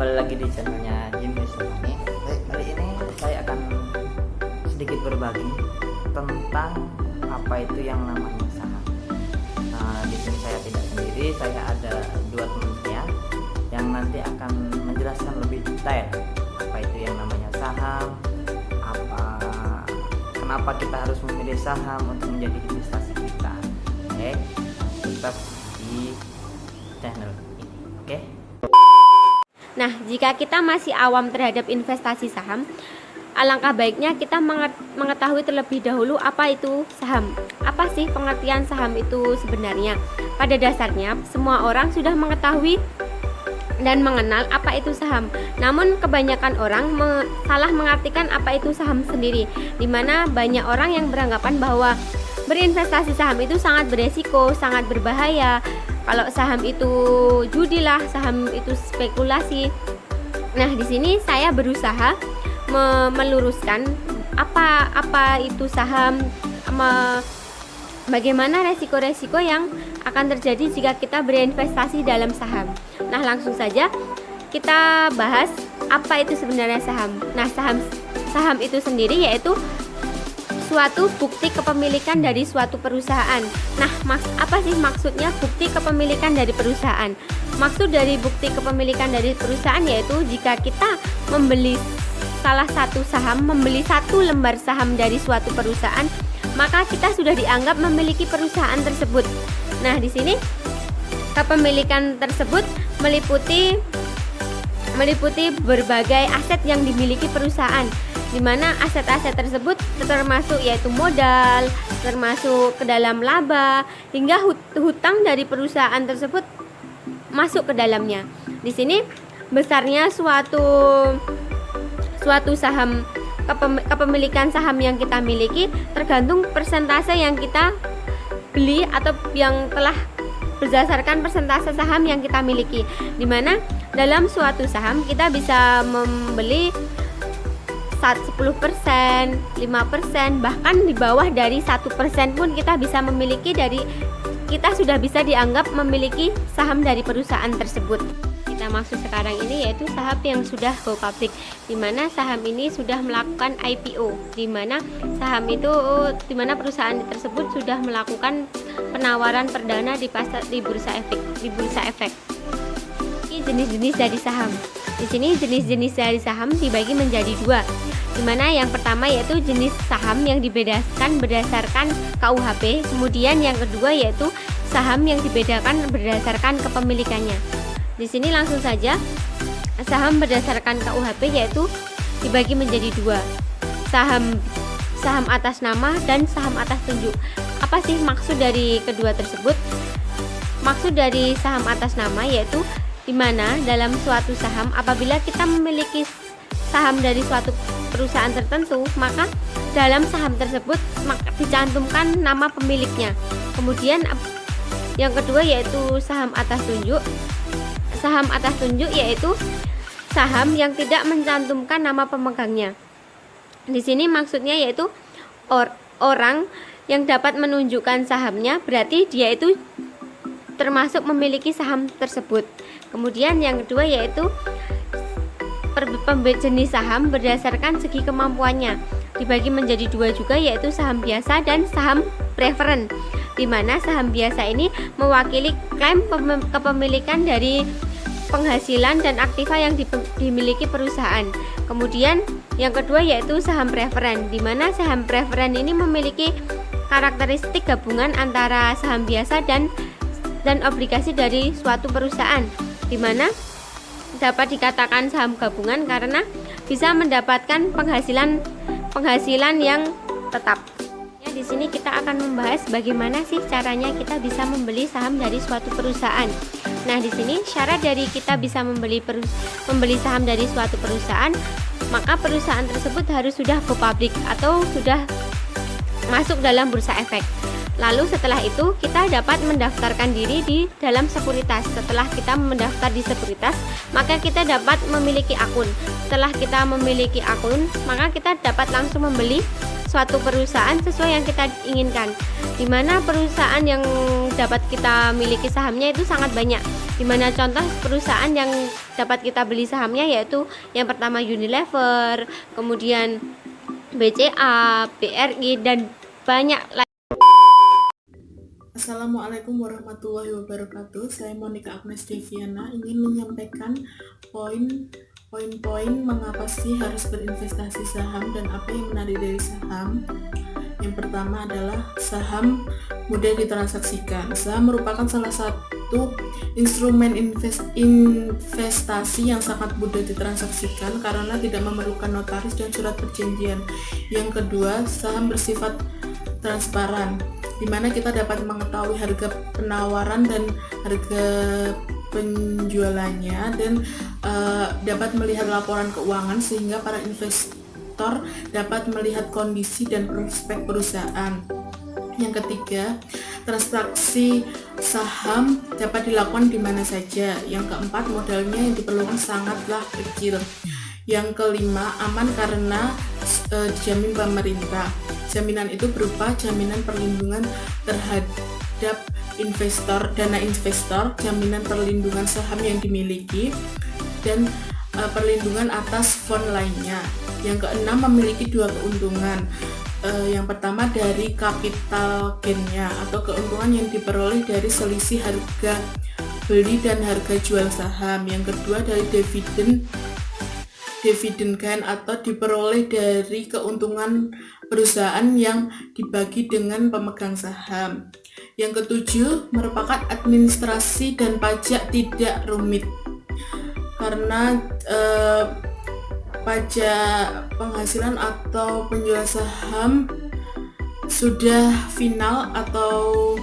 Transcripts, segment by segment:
kembali lagi di channelnya Jimis ini. Kali ini saya akan sedikit berbagi tentang apa itu yang namanya saham. Nah, di sini saya tidak sendiri, saya ada dua teman saya yang nanti akan menjelaskan lebih detail apa itu yang namanya saham, kenapa kita harus memilih saham untuk menjadi investasi kita. Oke, tetap di channel ini. Oke. Nah, jika kita masih awam terhadap investasi saham, alangkah baiknya kita mengetahui terlebih dahulu apa itu saham. Apa sih pengertian saham itu sebenarnya? Pada dasarnya, semua orang sudah mengetahui dan mengenal apa itu saham. Namun kebanyakan orang salah mengartikan apa itu saham sendiri, di mana banyak orang yang beranggapan bahwa berinvestasi saham itu sangat beresiko, sangat berbahaya. Kalau saham itu judi lah, saham itu spekulasi. Nah, di sini saya berusaha meluruskan apa itu saham, bagaimana resiko-resiko yang akan terjadi jika kita berinvestasi dalam saham. Nah, langsung saja kita bahas apa itu sebenarnya saham. Nah, saham itu sendiri yaitu suatu bukti kepemilikan dari suatu perusahaan. Nah, apa sih maksudnya bukti kepemilikan dari perusahaan? Maksud dari bukti kepemilikan dari perusahaan yaitu jika kita membeli salah satu saham, membeli satu lembar saham dari suatu perusahaan, maka kita sudah dianggap memiliki perusahaan tersebut. Nah, di sini kepemilikan tersebut meliputi berbagai aset yang dimiliki perusahaan, di mana aset-aset tersebut termasuk yaitu modal, termasuk ke dalam laba, hingga hutang dari perusahaan tersebut masuk ke dalamnya. Di sini besarnya suatu saham, kepemilikan saham yang kita miliki tergantung persentase yang kita beli atau yang telah berdasarkan persentase saham yang kita miliki, di mana dalam suatu saham kita bisa membeli 10%, 5%, bahkan di bawah dari 1% pun kita bisa memiliki kita sudah bisa dianggap memiliki saham dari perusahaan tersebut. Kita maksud sekarang ini yaitu saham yang sudah go public, di mana saham ini sudah melakukan IPO, di mana perusahaan tersebut sudah melakukan penawaran perdana di bursa efek. Ini jenis-jenis dari saham. Di sini jenis-jenis dari saham dibagi menjadi dua, di mana yang pertama yaitu jenis saham yang dibedakan berdasarkan KUHP, kemudian yang kedua yaitu saham yang dibedakan berdasarkan kepemilikannya. Di sini langsung saja, saham berdasarkan KUHP yaitu dibagi menjadi dua, saham atas nama dan saham atas tunjuk. Apa sih maksud dari kedua tersebut? Maksud dari saham atas nama yaitu di mana dalam suatu saham, apabila kita memiliki saham dari suatu perusahaan tertentu, maka dalam saham tersebut dicantumkan nama pemiliknya. Kemudian yang kedua yaitu saham atas tunjuk. Saham atas tunjuk yaitu saham yang tidak mencantumkan nama pemegangnya. Di sini maksudnya yaitu orang yang dapat menunjukkan sahamnya, berarti dia itu termasuk memiliki saham tersebut. Kemudian yang kedua yaitu jenis saham berdasarkan segi kemampuannya, dibagi menjadi dua juga yaitu saham biasa dan saham preferen, di mana saham biasa ini mewakili klaim kepemilikan dari penghasilan dan aktiva yang dimiliki perusahaan. Kemudian yang kedua yaitu saham preferen, di mana saham preferen ini memiliki karakteristik gabungan antara saham biasa dan obligasi dari suatu perusahaan, di mana dapat dikatakan saham gabungan karena bisa mendapatkan penghasilan yang tetap. Ya, di sini kita akan membahas bagaimana sih caranya kita bisa membeli saham dari suatu perusahaan. Nah, di sini syarat dari kita bisa membeli saham dari suatu perusahaan, maka perusahaan tersebut harus sudah go public atau sudah masuk dalam bursa efek. Lalu setelah itu kita dapat mendaftarkan diri di dalam sekuritas. Setelah kita mendaftar di sekuritas, maka kita dapat memiliki akun. Setelah kita memiliki akun, maka kita dapat langsung membeli suatu perusahaan sesuai yang kita inginkan. Dimana perusahaan yang dapat kita miliki sahamnya itu sangat banyak. Dimana contoh perusahaan yang dapat kita beli sahamnya yaitu yang pertama Unilever, kemudian BCA, BRI, dan banyak lain. Assalamualaikum warahmatullahi wabarakatuh. Saya Monica Agnes Deviana ingin menyampaikan poin-poin mengapa sih harus berinvestasi saham dan apa yang menarik dari saham. Yang pertama adalah saham mudah ditransaksikan. Saham merupakan salah satu instrumen investasi yang sangat mudah ditransaksikan karena tidak memerlukan notaris dan surat perjanjian. Yang kedua, saham bersifat transparan, di mana kita dapat mengetahui harga penawaran dan harga penjualannya dan dapat melihat laporan keuangan sehingga para investor dapat melihat kondisi dan prospek perusahaan. Yang ketiga, transaksi saham dapat dilakukan di mana saja. Yang keempat, modalnya yang diperlukan sangatlah kecil. Yang kelima, aman karena dijamin pemerintah. Jaminan itu berupa jaminan perlindungan terhadap investor, dana investor, jaminan perlindungan saham yang dimiliki, dan perlindungan atas fund lainnya. Yang keenam, memiliki dua keuntungan. Yang pertama dari capital gain-nya atau keuntungan yang diperoleh dari selisih harga beli dan harga jual saham. Yang kedua dari dividen gain atau diperoleh dari keuntungan perusahaan yang dibagi dengan pemegang saham. Yang ketujuh, merupakan administrasi dan pajak tidak rumit karena pajak penghasilan atau penjualan saham sudah final atau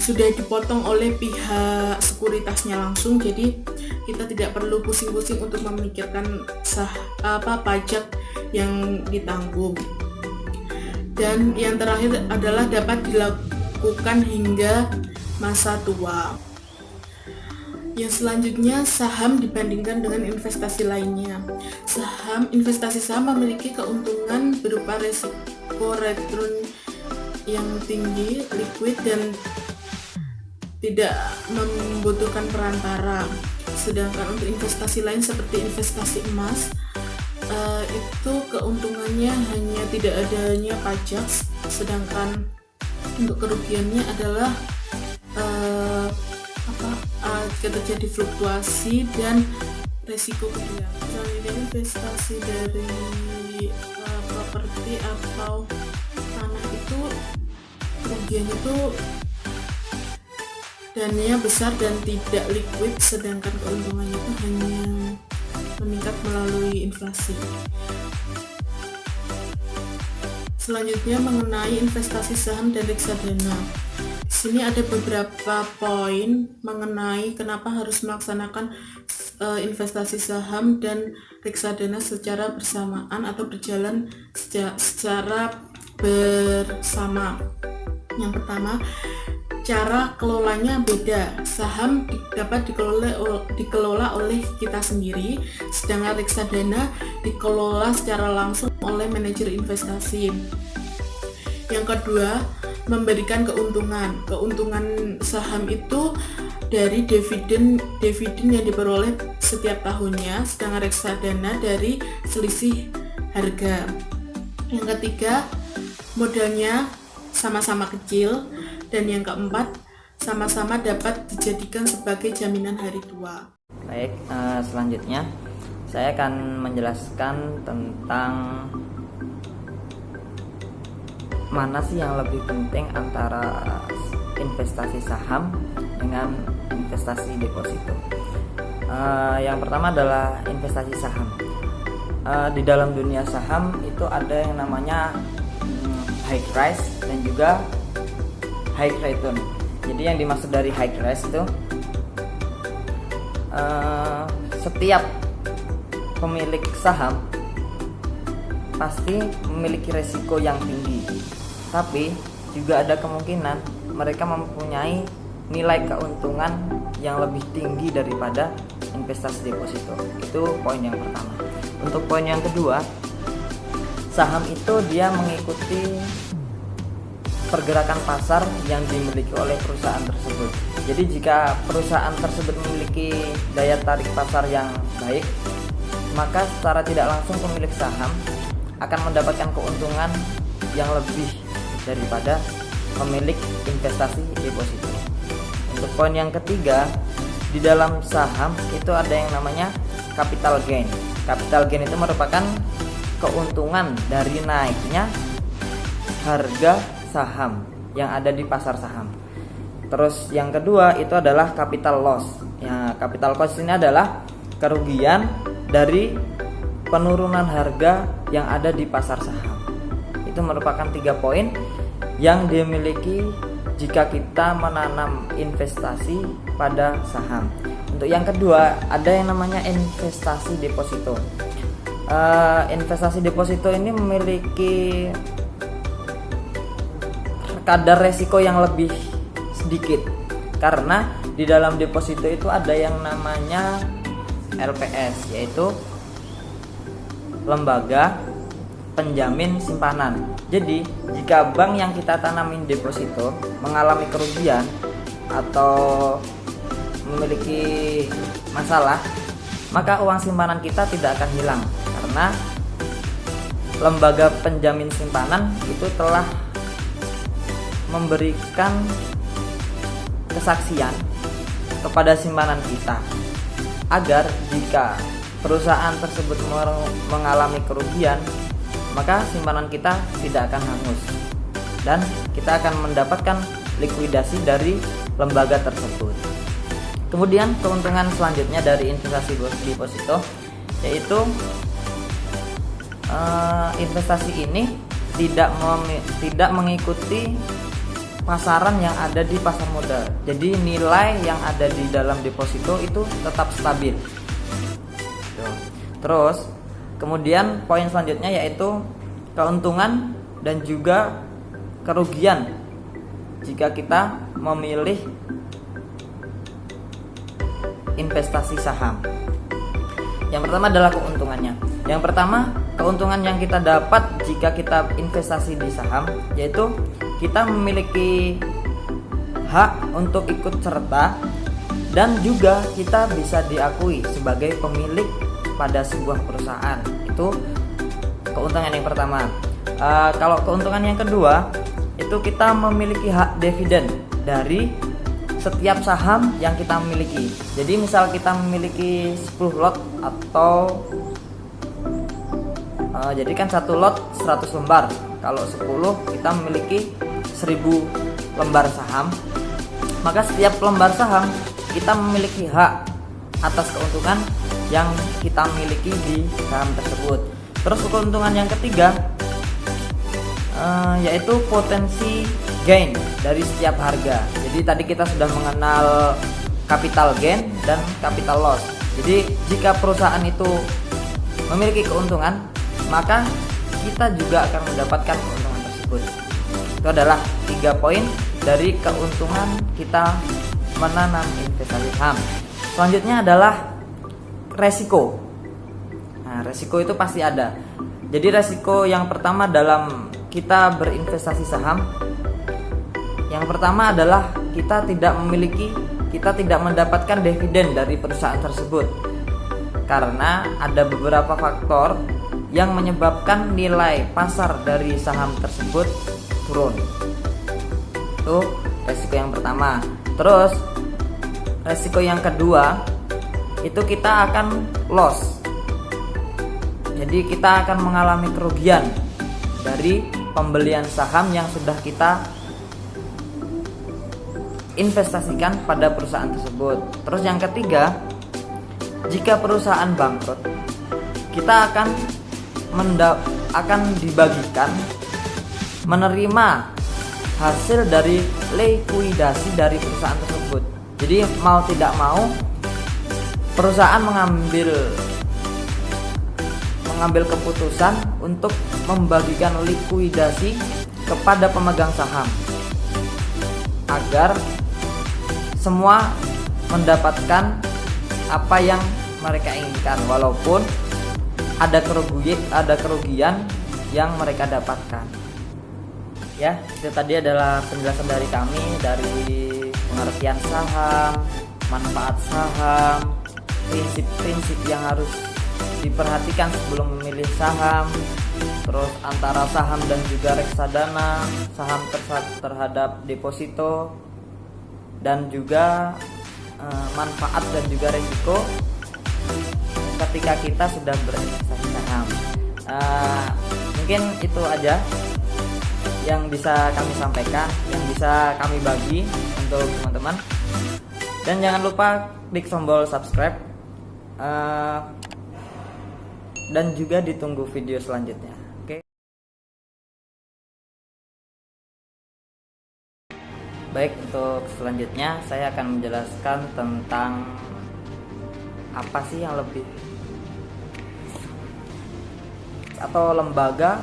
sudah dipotong oleh pihak sekuritasnya langsung, jadi kita tidak perlu pusing-pusing untuk memikirkan pajak yang ditanggung. Dan yang terakhir adalah dapat dilakukan hingga masa tua. Yang selanjutnya, saham dibandingkan dengan investasi lainnya. Investasi saham memiliki keuntungan berupa resiko return yang tinggi, liquid, dan tidak membutuhkan perantara. Sedangkan untuk investasi lain seperti investasi emas, itu keuntungannya hanya tidak adanya pajak, sedangkan untuk kerugiannya adalah terjadi fluktuasi dan resiko kehilangan. Misalnya investasi dari properti atau tanah itu kerugiannya itu dananya besar dan tidak liquid, sedangkan keuntungannya itu hanya meningkat melalui inflasi. Selanjutnya mengenai investasi saham dan reksadana. Di sini ada beberapa poin mengenai kenapa harus melaksanakan investasi saham dan reksadana secara bersamaan atau berjalan secara bersama. Yang pertama, cara kelolanya beda. Saham dapat dikelola oleh kita sendiri, sedangkan reksadana dikelola secara langsung oleh manajer investasi. Yang kedua, memberikan keuntungan. Keuntungan saham itu dari dividen yang diperoleh setiap tahunnya, sedangkan reksadana dari selisih harga. Yang ketiga, modalnya sama-sama kecil. Dan yang keempat, sama-sama dapat dijadikan sebagai jaminan hari tua. Baik, selanjutnya saya akan menjelaskan tentang mana sih yang lebih penting antara investasi saham dengan investasi deposito. Yang pertama adalah investasi saham. Di dalam dunia saham itu ada yang namanya high price dan juga high return. Jadi yang dimaksud dari high price itu setiap pemilik saham pasti memiliki resiko yang tinggi, tapi juga ada kemungkinan mereka mempunyai nilai keuntungan yang lebih tinggi daripada investasi deposito. Itu poin yang pertama. Untuk poin yang kedua, saham itu dia mengikuti pergerakan pasar yang dimiliki oleh perusahaan tersebut. Jadi jika perusahaan tersebut memiliki daya tarik pasar yang baik, maka secara tidak langsung pemilik saham akan mendapatkan keuntungan yang lebih daripada pemilik investasi deposito. Untuk poin yang ketiga, di dalam saham itu ada yang namanya capital gain. Capital gain itu merupakan keuntungan dari naiknya harga saham yang ada di pasar saham. Terus yang kedua itu adalah capital loss. Ya, capital loss ini adalah kerugian dari penurunan harga yang ada di pasar saham. Itu merupakan 3 poin yang dimiliki jika kita menanam investasi pada saham. Untuk yang kedua ada yang namanya investasi deposito. Investasi deposito ini memiliki kadar resiko yang lebih sedikit, karena di dalam deposito itu ada yang namanya LPS, yaitu lembaga penjamin simpanan. Jadi jika bank yang kita tanamin deposito mengalami kerugian atau memiliki masalah, maka uang simpanan kita tidak akan hilang, karena lembaga penjamin simpanan itu telah memberikan kesaksian kepada simpanan kita agar jika perusahaan tersebut mengalami kerugian, maka simpanan kita tidak akan hangus dan kita akan mendapatkan likuidasi dari lembaga tersebut. Kemudian keuntungan selanjutnya dari investasi deposito yaitu investasi ini tidak mengikuti pasaran yang ada di pasar modal. Jadi nilai yang ada di dalam deposito itu tetap stabil. Terus kemudian poin selanjutnya yaitu keuntungan dan juga kerugian jika kita memilih investasi saham. Yang pertama adalah keuntungannya. Yang pertama, keuntungan yang kita dapat jika kita investasi di saham yaitu kita memiliki hak untuk ikut serta dan juga kita bisa diakui sebagai pemilik pada sebuah perusahaan. Itu keuntungan yang pertama. Kalau keuntungan yang kedua itu kita memiliki hak dividen dari setiap saham yang kita miliki. Jadi misal kita memiliki 10 lot atau jadi kan satu lot 100 lembar. Kalau 10 kita memiliki 1000 lembar saham, maka setiap lembar saham kita memiliki hak atas keuntungan yang kita miliki di saham tersebut. Terus keuntungan yang ketiga yaitu potensi gain dari setiap harga. Jadi tadi kita sudah mengenal capital gain dan capital loss. Jadi jika perusahaan itu memiliki keuntungan, maka kita juga akan mendapatkan keuntungan tersebut. Itu adalah 3 poin dari keuntungan kita menanam investasi saham. Selanjutnya adalah resiko. Nah, resiko itu pasti ada. Jadi resiko yang pertama dalam kita berinvestasi saham, yang pertama adalah kita tidak mendapatkan dividen dari perusahaan tersebut, karena ada beberapa faktor yang menyebabkan nilai pasar dari saham tersebut turun. Itu resiko yang pertama. Terus resiko yang kedua itu kita akan loss. Jadi kita akan mengalami kerugian dari pembelian saham yang sudah kita investasikan pada perusahaan tersebut. Terus yang ketiga, jika perusahaan bangkrut, kita akan dibagikan menerima hasil dari likuidasi dari perusahaan tersebut. Jadi mau tidak mau perusahaan mengambil keputusan untuk membagikan likuidasi kepada pemegang saham agar semua mendapatkan apa yang mereka inginkan, walaupun ada kerugian yang mereka dapatkan. Ya, itu tadi adalah penjelasan dari kami dari pengertian saham, manfaat saham, prinsip-prinsip yang harus diperhatikan sebelum memilih saham, terus antara saham dan juga reksadana, saham terhadap deposito, dan juga manfaat dan juga risiko ketika kita sudah berinvestasi saham. Mungkin itu aja yang bisa kami sampaikan, yang bisa kami bagi untuk teman-teman. Dan jangan lupa klik tombol subscribe, dan juga ditunggu video selanjutnya. Oke. Baik, untuk selanjutnya saya akan menjelaskan tentang apa sih yang lebih atau lembaga